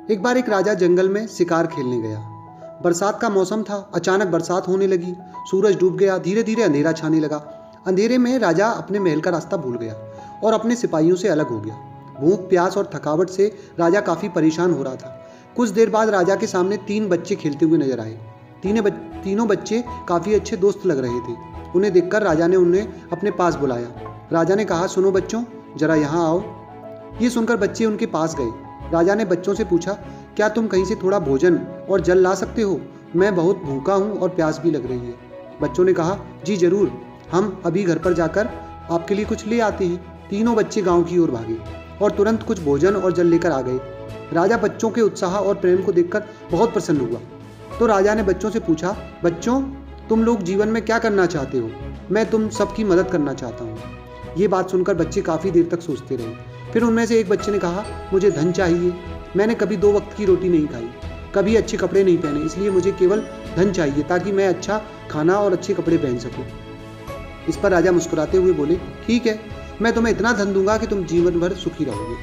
एक बार एक राजा जंगल में शिकार खेलने गया। बरसात का मौसम था। अचानक बरसात होने लगी। सूरज डूब गया। धीरे धीरे अंधेरा छाने लगा। अंधेरे में राजा अपने महल का रास्ता भूल गया और अपने सिपाहियों से अलग हो गया। भूख, प्यास और थकावट से राजा काफ़ी परेशान हो रहा था। कुछ देर बाद राजा के सामने 3 बच्चे खेलते हुए नजर आए। तीनों बच्चे काफ़ी अच्छे दोस्त लग रहे थे। उन्हें देखकर राजा ने उन्हें अपने पास बुलाया। राजा ने कहा, सुनो बच्चों, जरा यहाँ आओ। ये सुनकर बच्चे उनके पास गए। राजा ने बच्चों से पूछा, क्या तुम कहीं से थोड़ा भोजन और जल ला सकते हो? मैं बहुत भूखा हूँ और प्यास भी लग रही है। बच्चों ने कहा, जी जरूर, हम अभी घर पर जाकर आपके लिए कुछ ले आते हैं। तीनों बच्चे गांव की ओर भागे और तुरंत कुछ भोजन और जल लेकर आ गए। राजा बच्चों के उत्साह और प्रेम को देखकर बहुत प्रसन्न हुआ। तो राजा ने बच्चों से पूछा, बच्चों, तुम लोग जीवन में क्या करना चाहते हो? मैं तुम सबकी मदद करना चाहता हूँ। ये बात सुनकर बच्चे काफ़ी देर तक सोचते रहे। फिर उनमें से एक बच्चे ने कहा, मुझे धन चाहिए। मैंने कभी 2 वक्त की रोटी नहीं खाई, कभी अच्छे कपड़े नहीं पहने, इसलिए मुझे केवल धन चाहिए ताकि मैं अच्छा खाना और अच्छे कपड़े पहन सकूं। इस पर राजा मुस्कुराते हुए बोले, ठीक है, मैं तुम्हें इतना धन दूंगा कि तुम जीवन भर सुखी रहोगे।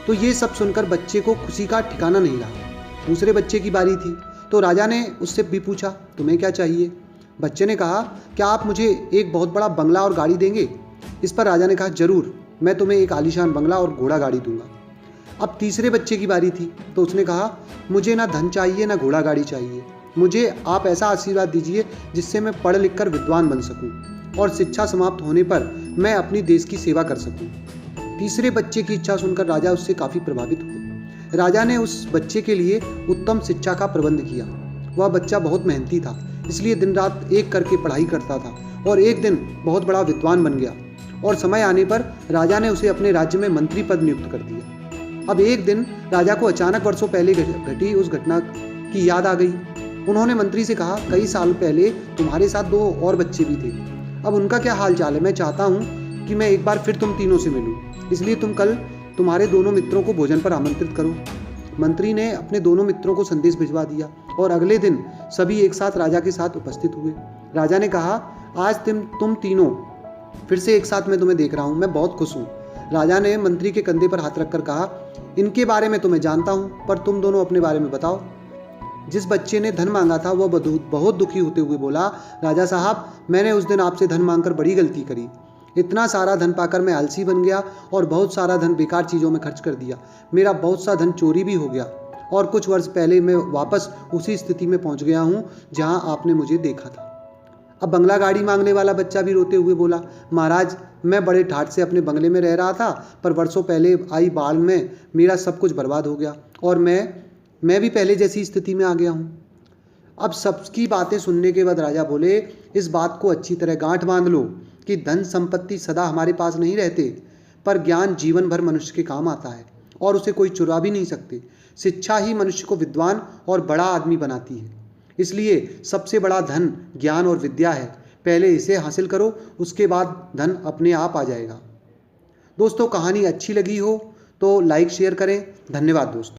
तो ये सब सुनकर बच्चे को खुशी का ठिकाना नहीं रहा। दूसरे बच्चे की बारी थी, तो राजा ने उससे भी पूछा, तुम्हें क्या चाहिए? बच्चे ने कहा, क्या आप मुझे एक बहुत बड़ा बंगला और गाड़ी देंगे? इस पर राजा ने कहा, जरूर, मैं तुम्हें एक आलीशान बंगला और घोड़ा गाड़ी दूंगा। अब तीसरे बच्चे की बारी थी, तो उसने कहा, मुझे ना धन चाहिए ना घोड़ा गाड़ी चाहिए, मुझे आप ऐसा आशीर्वाद दीजिए जिससे मैं पढ़ लिख कर विद्वान बन सकूं और शिक्षा समाप्त होने पर मैं अपनी देश की सेवा कर सकूं। तीसरे बच्चे की इच्छा सुनकर राजा उससे काफ़ी प्रभावित हुए। राजा ने उस बच्चे के लिए उत्तम शिक्षा का प्रबंध किया। वह बच्चा बहुत मेहनती था, इसलिए दिन रात एक करके पढ़ाई करता था और एक दिन बहुत बड़ा विद्वान बन गया और समय आने पर राजा ने उसे अपने राज्य में मंत्री पद नियुक्त कर दिया। अब एक दिन राजा को अचानक वर्षों पहले घटी उस घटना की याद आ गई। उन्होंने मंत्री से कहा, कई साल पहले तुम्हारे साथ 2 और बच्चे भी थे, अब उनका क्या हाल चाल है? मैं चाहता हूँ कि मैं एक बार फिर तुम तीनों से मिलूं, इसलिए तुम कल तुम्हारे दोनों मित्रों को भोजन पर आमंत्रित करो। मंत्री ने अपने दोनों मित्रों को संदेश भिजवा दिया और अगले दिन सभी एक साथ राजा के साथ उपस्थित हुए। राजा ने कहा, आज तुम तीनों फिर से एक साथ मैं तुम्हें देख रहा हूँ, मैं बहुत खुश हूँ। राजा ने मंत्री के कंधे पर हाथ रखकर कहा, इनके बारे में तो मैं जानता हूँ, पर तुम दोनों अपने बारे में बताओ। जिस बच्चे ने धन मांगा था वह बहुत दुखी होते हुए बोला, राजा साहब, मैंने उस दिन आपसे धन मांगकर बड़ी गलती करी। इतना सारा धन पाकर मैं आलसी बन गया और बहुत सारा धन बेकार चीज़ों में खर्च कर दिया। मेरा बहुत सा धन चोरी भी हो गया और कुछ वर्ष पहले मैं वापस उसी स्थिति में पहुंच गया हूं जहां आपने मुझे देखा था। अब बंगला गाड़ी मांगने वाला बच्चा भी रोते हुए बोला, महाराज, मैं बड़े ठाठ से अपने बंगले में रह रहा था, पर वर्षों पहले आई बाढ़ में मेरा सब कुछ बर्बाद हो गया और मैं भी पहले जैसी स्थिति में आ गया हूँ। अब सबकी बातें सुनने के बाद राजा बोले, इस बात को अच्छी तरह गांठ बांध लो कि धन संपत्ति सदा हमारे पास नहीं रहते, पर ज्ञान जीवन भर मनुष्य के काम आता है और उसे कोई चुरा भी नहीं सकते। शिक्षा ही मनुष्य को विद्वान और बड़ा आदमी बनाती है। इसलिए सबसे बड़ा धन ज्ञान और विद्या है। पहले इसे हासिल करो, उसके बाद धन अपने आप आ जाएगा। दोस्तों, कहानी अच्छी लगी हो तो लाइक शेयर करें। धन्यवाद दोस्तों।